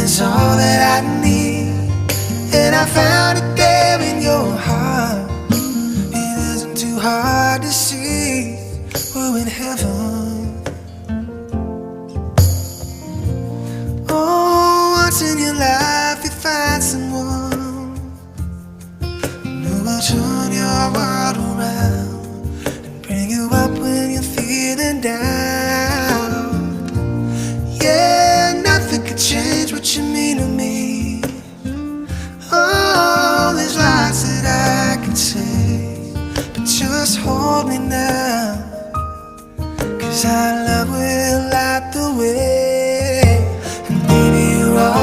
is all that I need, and I found it there in your heart. It isn't too hard to see, we're in heaven. Oh, once in your life you find someone who will turn your world around and bring you up when you're feeling down. Yeah, nothing could change what you mean to me. Oh, there's lots that I can say, but just hold me now, 'cause our love will last